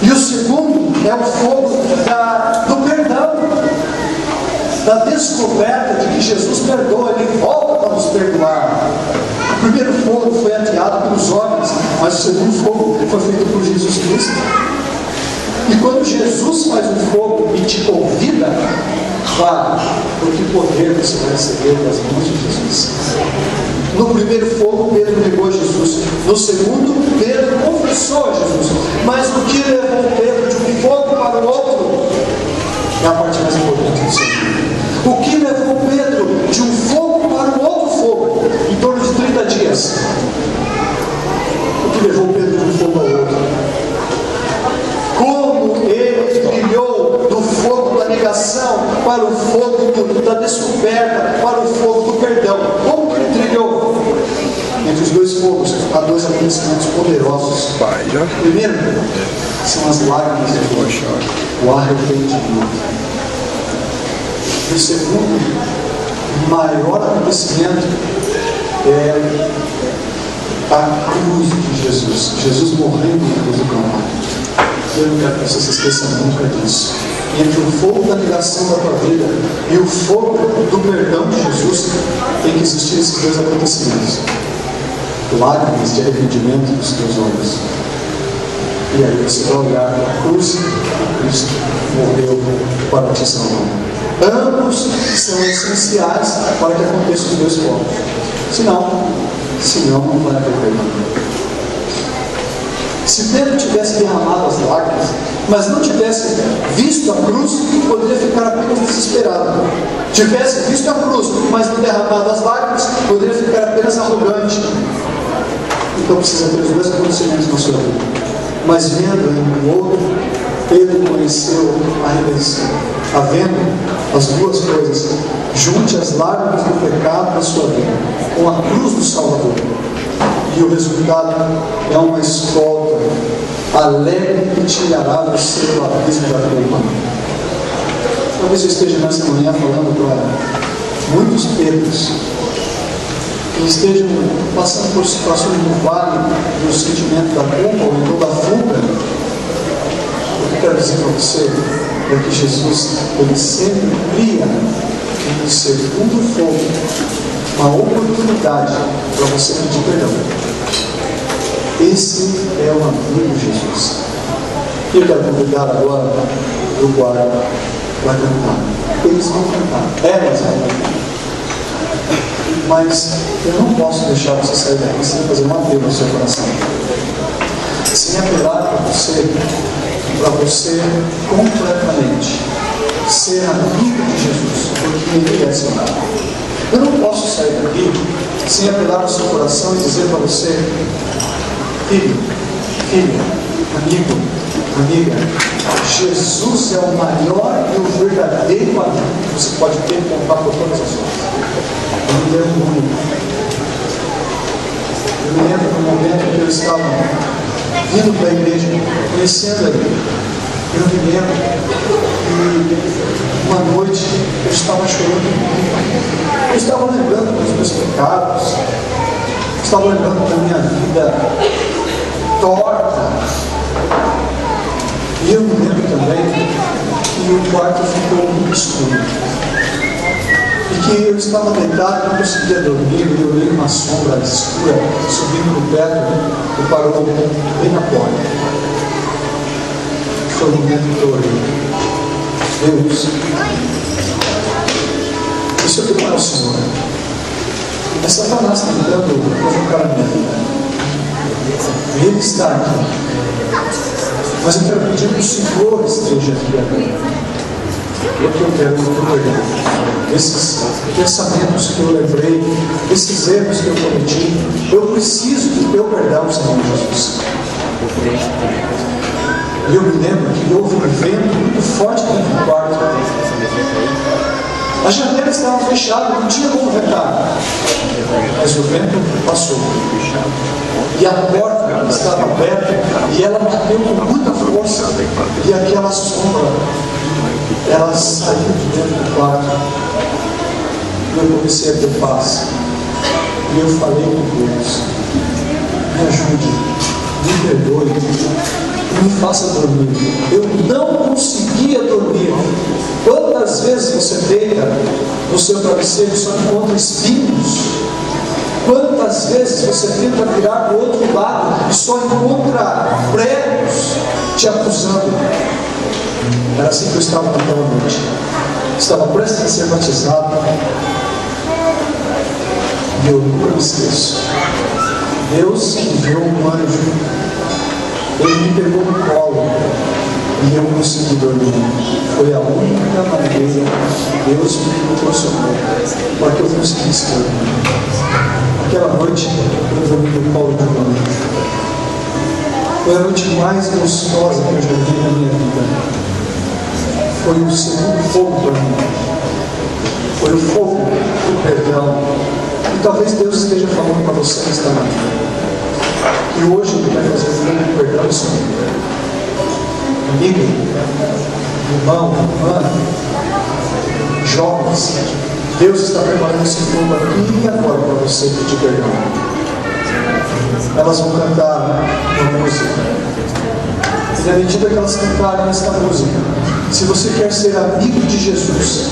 [SPEAKER 1] e o segundo é o fogo do perdão, da descoberta de que Jesus perdoa. Ele volta para nos perdoar. O primeiro fogo foi ateado pelos homens, mas o segundo fogo foi feito por Jesus Cristo. E quando Jesus faz um fogo e te convida, Vale, porque poder você vai receber das mãos de Jesus. No primeiro fogo, Pedro negou Jesus. No segundo, Pedro confessou a Jesus. Mas o que levou Pedro de um fogo para o outro é a parte mais importante do segundo. O que levou Pedro de um fogo para o outro fogo, em torno de 30 dias? O que levou Pedro de um fogo ao outro? Como ele brilhou do fogo da negação para o fogo da descoberta, para o fogo do perdão. Como que ele brilhou? Entre os dois fogos, há dois acontecimentos poderosos. Primeiro, são as lágrimas de Deus, o arrependimento. E o segundo, maior acontecimento é a cruz de Jesus. Jesus morrendo na cruz do Calvário. Eu não quero que você se esqueça nunca disso. Entre o fogo da negação da tua vida e o fogo do perdão de Jesus, tem que existir esses dois acontecimentos. Lágrimas de arrependimento dos teus olhos. E aí você vai olhar para a cruz e Cristo morreu para te salvar. Ambos são essenciais para que aconteçam os dois povos. Senão não vai haver perdão. Se Pedro tivesse derramado as lágrimas, mas não tivesse visto a cruz, poderia ficar apenas desesperado. Tivesse visto a cruz, mas não derramado as lágrimas, poderia ficar apenas arrogante. Então precisa ter os dois acontecimentos na sua vida. Mas vendo um outro, Pedro conheceu a redenção. Havendo as duas coisas, junte as lágrimas do pecado da sua vida com a cruz do Salvador, e o resultado é uma escolta alegre que tirará você do abismo da culpa. Talvez eu esteja nessa manhã falando para muitos Pedros que estejam passando por situações no vale do sentimento da culpa ou então da fuga. O que eu quero dizer para você é que Jesus, ele sempre cria um segundo fogo, uma oportunidade para você pedir perdão. Esse é o amigo Jesus. Eu quero convidar agora o guarda para cantar. Eles vão cantar, elas vão cantar. Mas eu não posso deixar você sair daqui sem fazer um apelo no seu coração, sem apelar para você completamente ser amigo de Jesus, porque Ele é seu amigo. Eu não posso sair daqui sem apelar no seu coração e dizer para você: filho, filha, amigo, amiga, Jesus é o maior e o verdadeiro amigo que você pode ter e contar por todas as horas. Eu me lembro do momento em que eu estava vindo para a igreja, conhecendo a igreja. Eu me lembro que uma noite eu estava chorando. Eu estava lembrando dos meus pecados, estava lembrando da minha vida torta. E eu me lembro também que o quarto ficou muito escuro. E que eu estava deitado e não conseguia dormir, e eu olhei uma sombra escura subindo no teto e parou bem na porta. Foi o momento que eu olhei: Deus, isso aqui não é o Senhor. É Satanás tentando provocar a minha vida. Ele está aqui. Mas eu quero pedir que o Senhor esteja aqui agora. Porque eu quero muito perdão. Esses pensamentos que eu lembrei, esses erros que eu cometi, eu preciso do teu perdão, Senhor Jesus. E eu me lembro que houve um vento muito forte dentro do quarto. As janelas estavam fechadas, não tinha como ventar. Mas o vento passou. E a porta estava aberta e ela bateu com muita força. E aquela sombra, ela saiu de dentro do quarto. E eu comecei a ter paz. E eu falei com Deus: me ajude, me perdoe, me faça dormir. Eu não conseguia dormir. Quantas vezes você deita no seu travesseiro e só encontra espinhos? Quantas vezes você tenta virar para o outro lado e só encontra pregos te acusando? Era assim que eu estava naquela noite. estava prestes a ser batizado, e eu nunca me esqueço. Deus enviou um anjo, ele me pegou no colo e eu consegui dormir. Foi a única maneira que Deus me proporcionou para que eu conseguisse dormir. Aquela noite eu dormi no colo de um anjo. Foi a noite mais gostosa que eu já vi na minha vida. Foi o segundo fogo para mim. Foi o fogo do perdão. E talvez Deus esteja falando para você nesta manhã. E hoje Ele vai fazer um grande perdão em sua vida. Amigo, irmão, irmã, jovens, Deus está preparando esse fogo aqui e agora para você pedir perdão. Elas vão cantar uma música. E na medida que elas cantarem esta música, se você quer ser amigo de Jesus,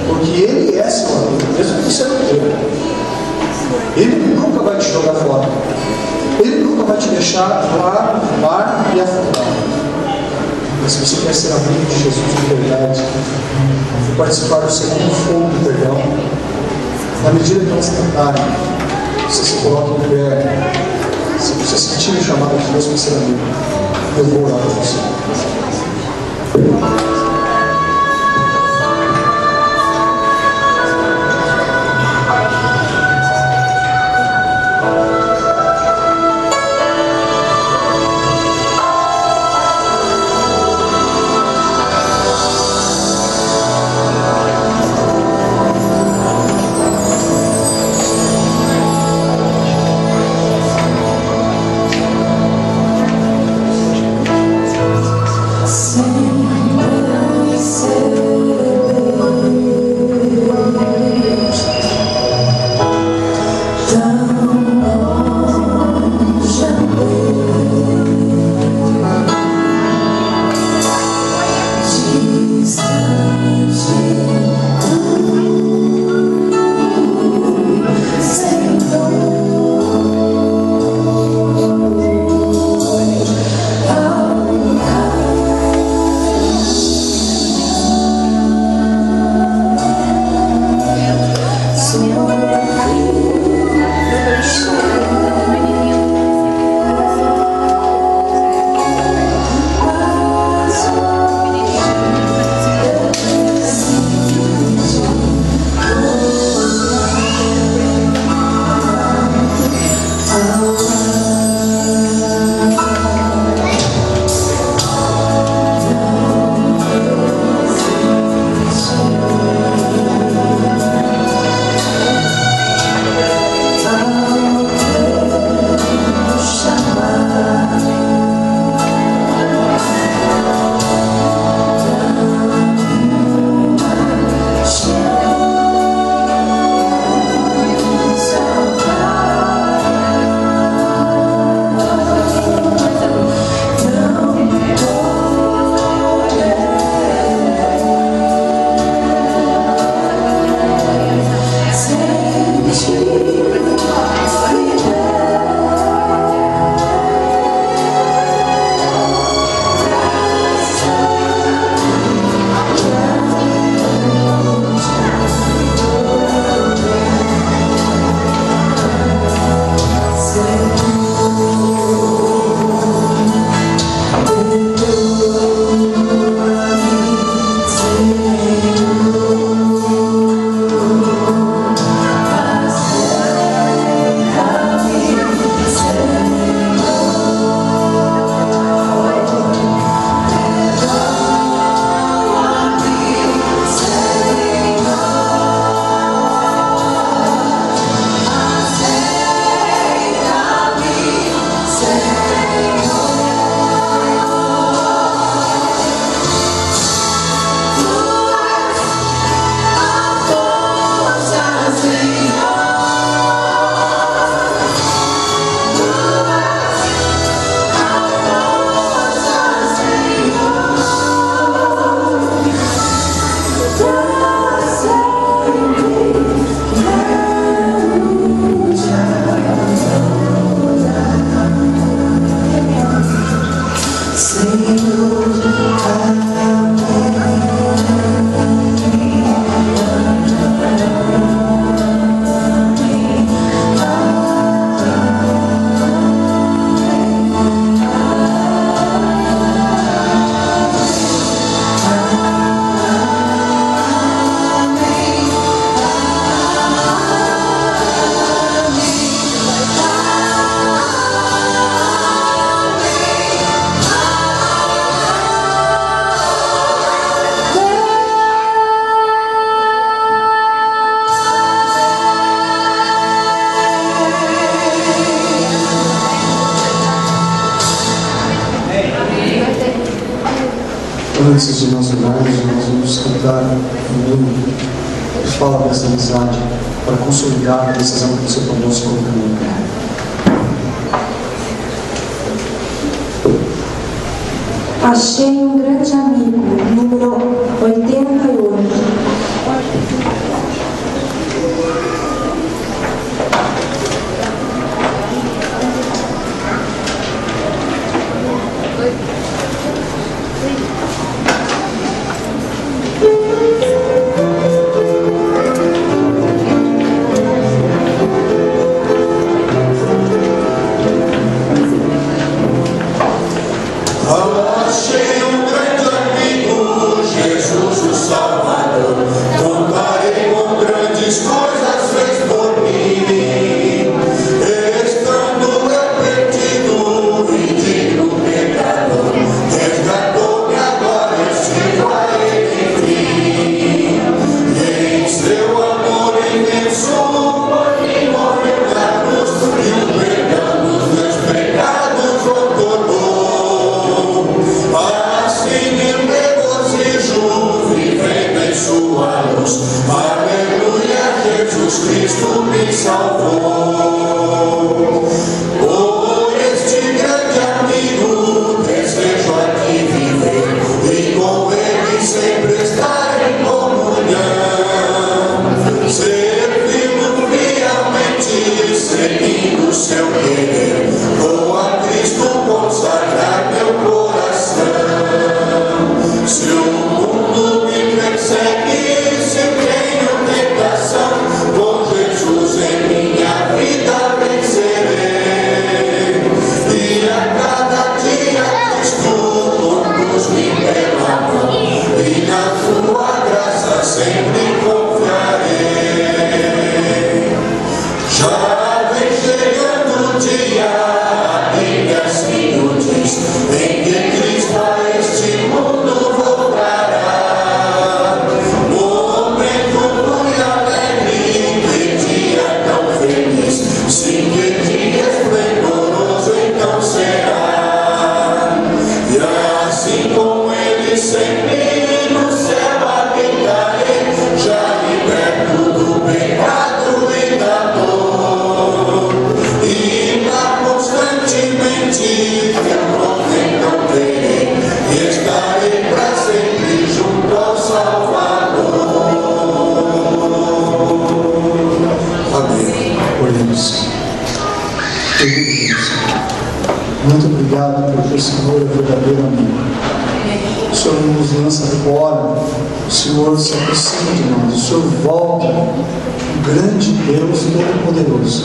[SPEAKER 1] porque Ele é seu amigo, mesmo que você não queira, Ele nunca vai te jogar fora. Ele nunca vai te deixar lá no mar e afundar. Mas se você quer ser amigo de Jesus de verdade e participar do segundo fogo do perdão, na medida que elas cantarem, você se coloca em pé. Se você sentir o chamado de Deus para ser amigo, eu vou orar por você. Antes de nós orarmos, nós vamos cantar um hino que fala dessa amizade, para consolidar a decisão que você tomou se colocando em pé.
[SPEAKER 2] Achei um grande amigo, número 88.
[SPEAKER 3] Achei um grande amigo, Jesus o Salvador. Contarei com grandes coisas fez por mim. Estando eu perdido e digno pecador, resgatou-me agora, estive a ele, enfim. E em seu amor imenso, por mim morreu na cruz, e o perdão dos meus pecados otorgou. Assim me regozijo, vivendo em sua luz. Aleluia, Jesus Cristo me salvou. Por este grande amigo, desejo aqui viver e com ele sempre estar em comunhão. Servindo fielmente, seguindo seu querer, vou a Cristo consagrar meu coração. Se o mundo me persegue, se tenho tentação, com Jesus em minha vida vencerei. E a cada dia Cristo conduz-me pela mão, e na sua graça sempre confiarei. Já vem chegando o dia, a Bíblia assim o diz, em que Cristo a este mundo voltará. Momento muito alegre, que dia tão feliz, sim, que dia esplendoroso então será. E assim com ele sempre no céu habitarei, já liberto do pecado e da dor. E lá constantemente teu nome não terei, e estarei para sempre junto ao Salvador.
[SPEAKER 1] Amém. Oremos. Querido Deus, muito obrigado porque o Senhor é verdadeiro amigo. O Senhor nos lança fora, o Senhor se aproxima de nós, o Senhor volta, o grande Deus Todo-Poderoso,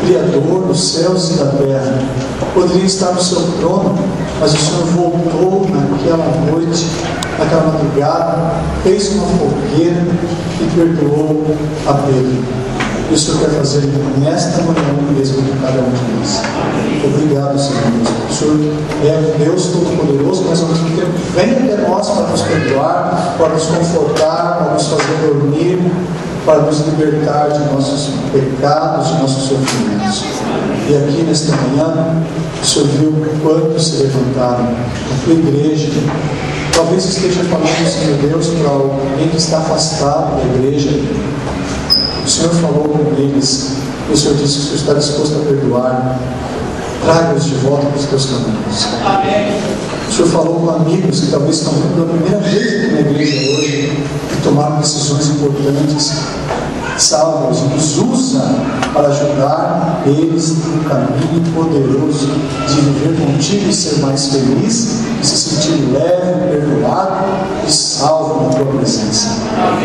[SPEAKER 1] Criador dos céus e da terra. Poderia estar no seu trono, mas o Senhor voltou naquela noite, naquela madrugada, fez uma fogueira e perdoou a Pedro. E o Senhor quer fazer nesta manhã mesmo com cada um de nós. Obrigado, Senhor. O Senhor é um Deus Todo-Poderoso, mas ao mesmo tempo vem até nós para nos perdoar, para nos confortar, para nos fazer dormir, para nos libertar de nossos pecados, de nossos sofrimentos. E aqui nesta manhã, o Senhor viu quantos se levantaram, a tua igreja. Talvez esteja falando, Senhor Deus, para alguém que está afastado da igreja. O Senhor falou com eles, e o Senhor disse que o Senhor está disposto a perdoar. Traga-os de volta para os teus caminhos. O Senhor falou com amigos que talvez estão vindo pela primeira vez aqui na igreja hoje e tomaram decisões importantes. Salva-os, nos usa para ajudar eles no caminho poderoso de viver contigo e ser mais feliz, e se sentir leve, perdoado e salvo na tua presença.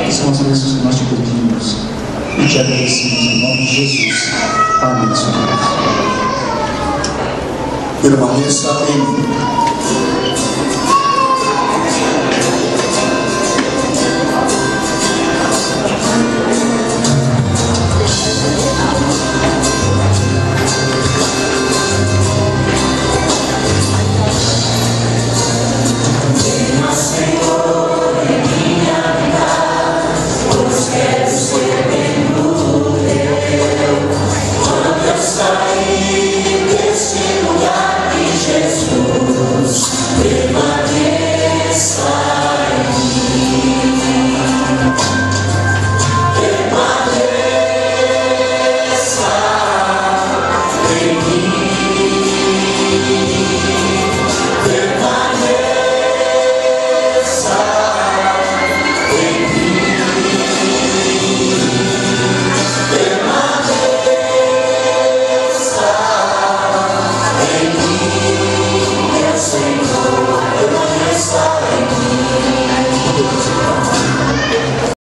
[SPEAKER 1] São as bênçãos que nós te pedimos e te agradecemos em nome de Jesus. Amém, Senhor.
[SPEAKER 3] Permaneça em mim.